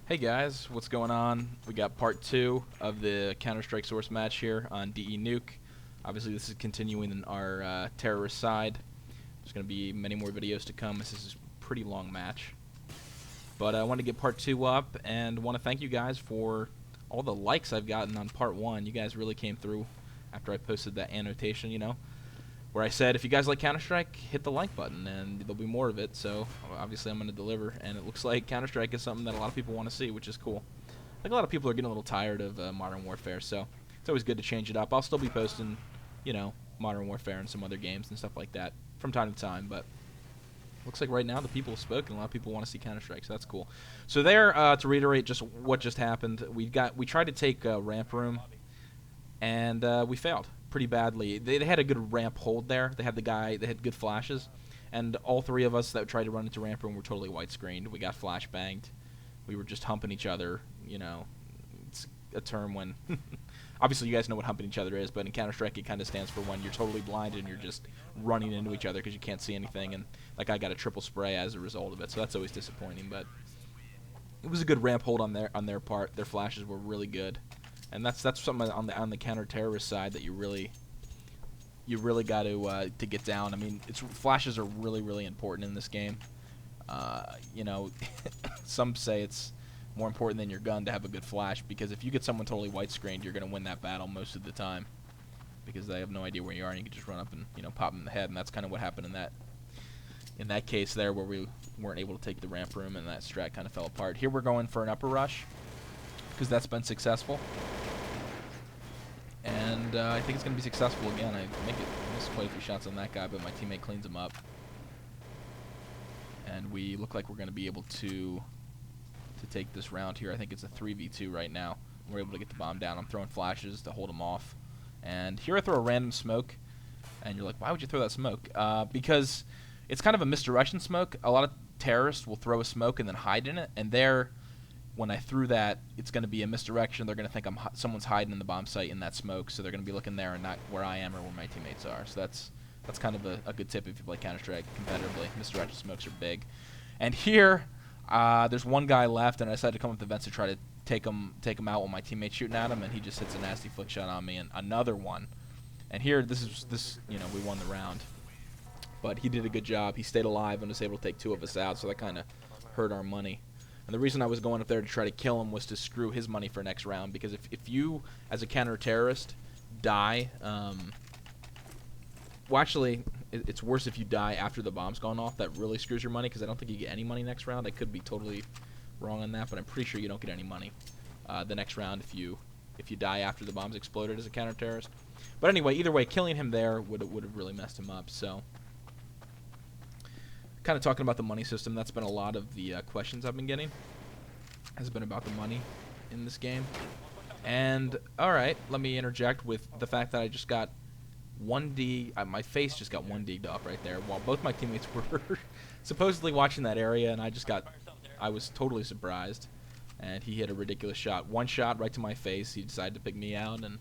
Hey guys, what's going on? We got part 2 of the Counter-Strike source match here on DE Nuke. Obviously this is continuing in our terrorist side. There's going to be many more videos to come. This is a pretty long match. But I want to get part 2 up and want to thank you guys for all the likes I've gotten on part 1. You guys really came through after I posted that annotation, where I said, if you guys like Counter-Strike, hit the like button, and there'll be more of it, so obviously I'm going to deliver, and it looks like Counter-Strike is something that a lot of people want to see, which is cool. I think a lot of people are getting a little tired of Modern Warfare, so it's always good to change it up. I'll still be posting, Modern Warfare and some other games and stuff like that from time to time, but looks like right now the people have spoken. A lot of people want to see Counter-Strike, so that's cool. So there, to reiterate just what just happened, we tried to take Ramp Room, and we failed pretty badly. They had a good ramp hold there. They had good flashes, and all three of us that tried to run into ramp room were totally white screened. We got flash banged. We were just humping each other. It's a term when obviously you guys know what humping each other is, but in Counter-Strike it kind of stands for when you're totally blinded and you're just running into each other because you can't see anything, and like I got a triple spray as a result of it, so that's always disappointing. But it was a good ramp hold on their part. Their flashes were really good. And that's something on the counter-terrorist side that you really got to get down. I mean, flashes are really important in this game. Some say it's more important than your gun to have a good flash, because if you get someone totally white screened, you're gonna win that battle most of the time, because they have no idea where you are and you can just run up and pop them in the head. And that's kind of what happened in that case there, where we weren't able to take the ramp room and that strat kind of fell apart. Here we're going for an upper rush because that's been successful. And I think it's going to be successful again. I missed quite a few shots on that guy, but my teammate cleans him up. And we look like we're going to be able to take this round here. I think it's a 3v2 right now. We're able to get the bomb down. I'm throwing flashes to hold him off. And here I throw a random smoke. And you're like, why would you throw that smoke? Because it's kind of a misdirection smoke. A lot of terrorists will throw a smoke and then hide in it. And when I threw that, it's going to be a misdirection. They're going to think someone's hiding in the bomb site in that smoke, so they're going to be looking there and not where I am or where my teammates are. So that's kind of a good tip if you play Counter-Strike competitively. Misdirection smokes are big. And here, there's one guy left, and I decided to come up the vents to try to take him out while my teammate's shooting at him, and he just hits a nasty flick shot on me, and another one. And here, we won the round. But he did a good job. He stayed alive and was able to take two of us out, so that kind of hurt our money. And the reason I was going up there to try to kill him was to screw his money for next round, because if you, as a counter-terrorist, die, well, actually, it's worse if you die after the bomb's gone off. That really screws your money, because I don't think you get any money next round. I could be totally wrong on that, but I'm pretty sure you don't get any money the next round if you die after the bomb's exploded as a counter-terrorist. But anyway, either way, killing him there would have really messed him up, so kind of talking about the money system, that's been a lot of the questions I've been getting, has been about the money in this game. And alright, let me interject with the fact that I just got 1D, my face just got 1D'd off right there, while both my teammates were supposedly watching that area, and I was totally surprised, and he hit a ridiculous shot. One shot right to my face. He decided to pick me out, and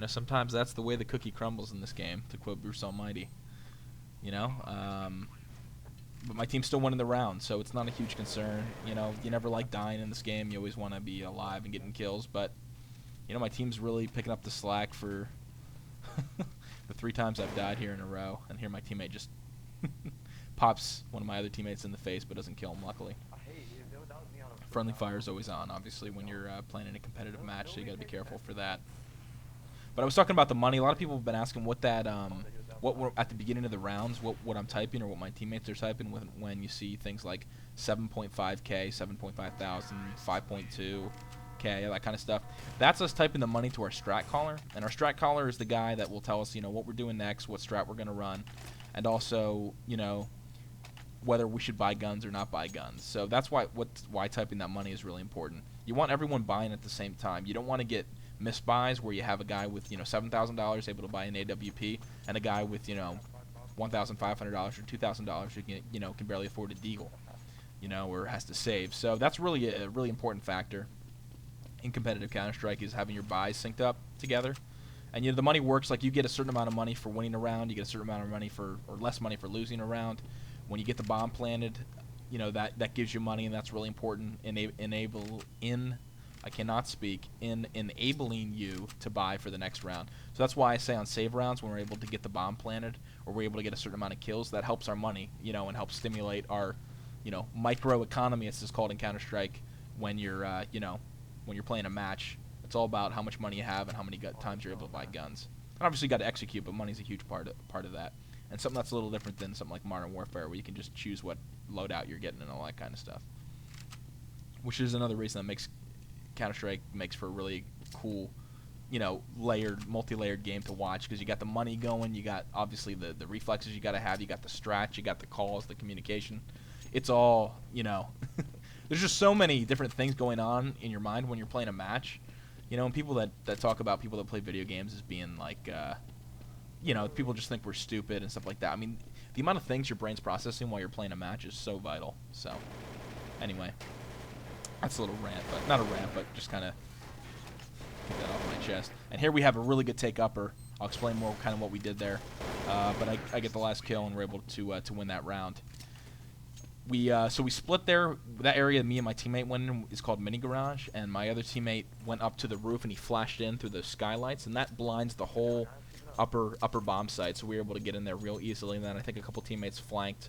sometimes that's the way the cookie crumbles in this game, to quote Bruce Almighty. But my team's still winning the round, so it's not a huge concern. You never like dying in this game. You always want to be alive and getting kills. But, my team's really picking up the slack for the 3 times I've died here in a row. And here my teammate just pops one of my other teammates in the face, but doesn't kill him, luckily. Friendly fire is always on, obviously, when you're playing in a competitive match, so you got to be careful for that. But I was talking about the money. A lot of people have been asking what we're at the beginning of the rounds, what I'm typing or what my teammates are typing when you see things like 7.5K, 7.5 thousand, 5.2K, that kind of stuff. That's us typing the money to our strat caller, and our strat caller is the guy that will tell us, what we're doing next, what strat we're going to run, and also, whether we should buy guns or not buy guns. So that's why typing that money is really important. You want everyone buying at the same time. You don't want to get misbuys where you have a guy with $7,000 able to buy an AWP and a guy with $1,500 or $2,000 who can barely afford a deagle, or has to save. So that's really a really important factor in competitive Counter-Strike, is having your buys synced up together. And the money works like you get a certain amount of money for winning a round, you get a certain amount of money or less money for losing a round. When you get the bomb planted, you know, that gives you money, and that's really important. I cannot speak, in enabling you to buy for the next round. So that's why I say on save rounds, when we're able to get the bomb planted, or we're able to get a certain amount of kills, that helps our money, you know, and helps stimulate our, you know, micro economy, as it's called in Counter-Strike, when you're, you know, when you're playing a match. It's all about how much money you have and how many times you're able to buy guns. And obviously you got to execute, but money's a huge part of that. And something that's a little different than something like Modern Warfare, where you can just choose what loadout you're getting and all that kind of stuff. Which is another reason that makes Counter-Strike makes for a really cool, you know, multi-layered game to watch, because you got the money going, you got obviously the reflexes you got to have, you got the strats, you got the calls, the communication. It's all, you know, there's just so many different things going on in your mind when you're playing a match. You know, and people that talk about people that play video games as being like, you know, people just think we're stupid and stuff like that. I mean, the amount of things your brain's processing while you're playing a match is so vital. So, anyway. That's a little rant, but not a rant, but just kind of get that off my chest. And here we have a really good take upper. I'll explain more kind of what we did there. But I get the last kill, and we're able to win that round. So we split there. That area me and my teammate went in is called Mini Garage, and my other teammate went up to the roof and he flashed in through the skylights, and that blinds the whole upper bomb site. So we were able to get in there real easily. And then I think a couple teammates flanked,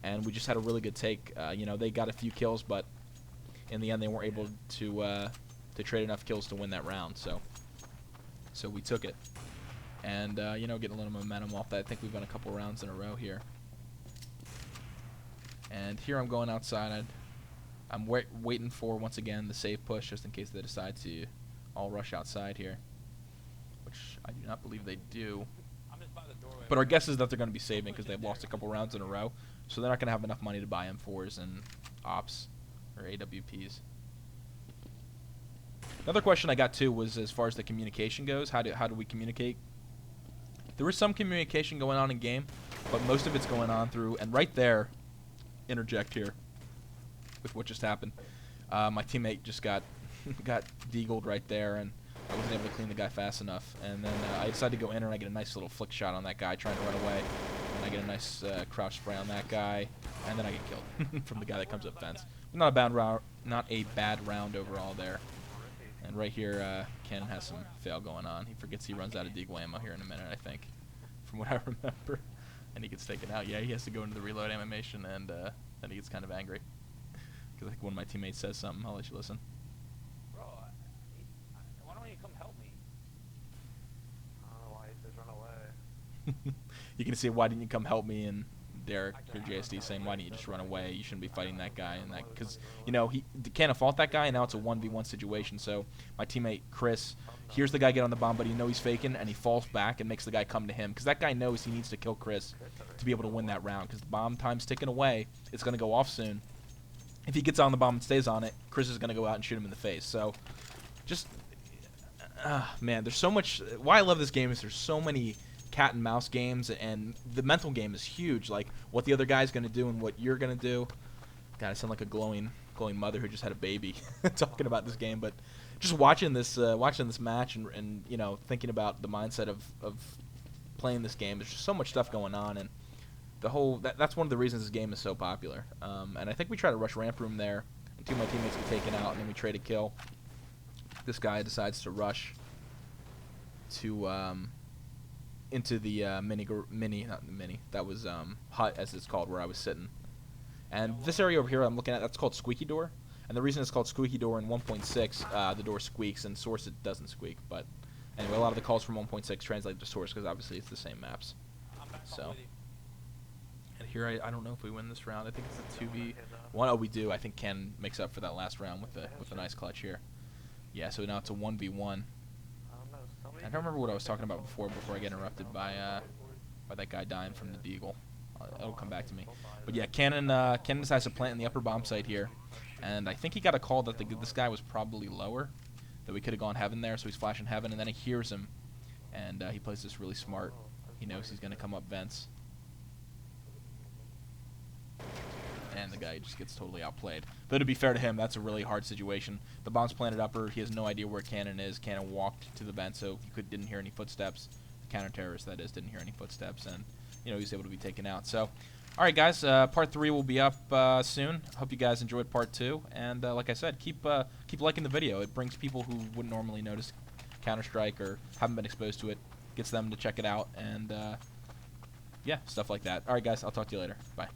and we just had a really good take. You know, they got a few kills, but in the end, they weren't able to trade enough kills to win that round, so we took it. And, you know, getting a little momentum off that. I think we've won a couple rounds in a row here. And here I'm going outside. I'm waiting for, once again, the save push, just in case they decide to all rush outside here, which I do not believe they do. But our guess is that they're going to be saving, because they've lost a couple rounds in a row, so they're not going to have enough money to buy M4s and ops. Or AWPs. Another question I got too was, as far as the communication goes, how do we communicate? There is some communication going on in game, but most of it's going on through, and right there, interject here with what just happened. My teammate just got deagled right there, and I wasn't able to clean the guy fast enough. And then I decided to go in, and I get a nice little flick shot on that guy trying to run away. And I get a nice crouch spray on that guy, and then I get killed from the guy that comes up fence. Not a bad round overall there. And right here, Cannon has some fail going on. He forgets he runs out of deagle ammo here in a minute, I think, from what I remember. And he gets taken out. Yeah, he has to go into the reload animation, and then he gets kind of angry. Because I think one of my teammates says something. I'll let you listen. Bro, why don't you come help me? I don't know why he says run away. You can see, why didn't you come help me? And Derek or JSD saying, why didn't you just run away? You shouldn't be fighting that guy. And that, because, you know, he can't have fought that guy, and now it's a 1v1 situation. So my teammate Chris hears the guy get on the bomb, but he knows he's faking, and he falls back and makes the guy come to him, because that guy knows he needs to kill Chris to be able to win that round, because the bomb time's ticking away. It's going to go off soon. If he gets on the bomb and stays on it, Chris is going to go out and shoot him in the face. So just, man, there's so much. Why I love this game is there's so many cat and mouse games, and the mental game is huge, like what the other guy's going to do and what you're going to do. God, I sound like a glowing mother who just had a baby talking about this game, but just watching this match and you know, thinking about the mindset of playing this game. There's just so much stuff going on, and the whole that's one of the reasons this game is so popular. And I think we try to rush ramp room there, and two of my teammates get taken out, and then we trade a kill. This guy decides to rush to into the that was hut, as it's called, where I was sitting. And this area over here I'm looking at, that's called Squeaky Door. And the reason it's called Squeaky Door in 1.6, the door squeaks, and Source it doesn't squeak. But anyway, a lot of the calls from 1.6 translate to Source, because obviously it's the same maps. So, and here I don't know if we win this round. I think it's a 2v1. Oh, we do. I think Ken makes up for that last round with a nice clutch here. Yeah, so now it's a 1v1. I don't remember what I was talking about before I get interrupted by that guy dying from the deagle. It'll come back to me. But yeah, Cannon decides to plant in the upper bomb site here, and I think he got a call that this guy was probably lower, that we could have gone heaven there, so he's flashing heaven, and then he hears him, and he plays this really smart. He knows he's going to come up vents. And the guy just gets totally outplayed. Though to be fair to him, that's a really hard situation. The bomb's planted upper. He has no idea where Cannon is. Cannon walked to the vent, so he didn't hear any footsteps. The counter-terrorist, that is, didn't hear any footsteps, and you know, he was able to be taken out. So All right, guys. Part 3 will be up soon. Hope you guys enjoyed part 2. And like I said, keep liking the video. It brings people who wouldn't normally notice Counter-Strike or haven't been exposed to it, gets them to check it out, and yeah, stuff like that. All right, guys. I'll talk to you later. Bye.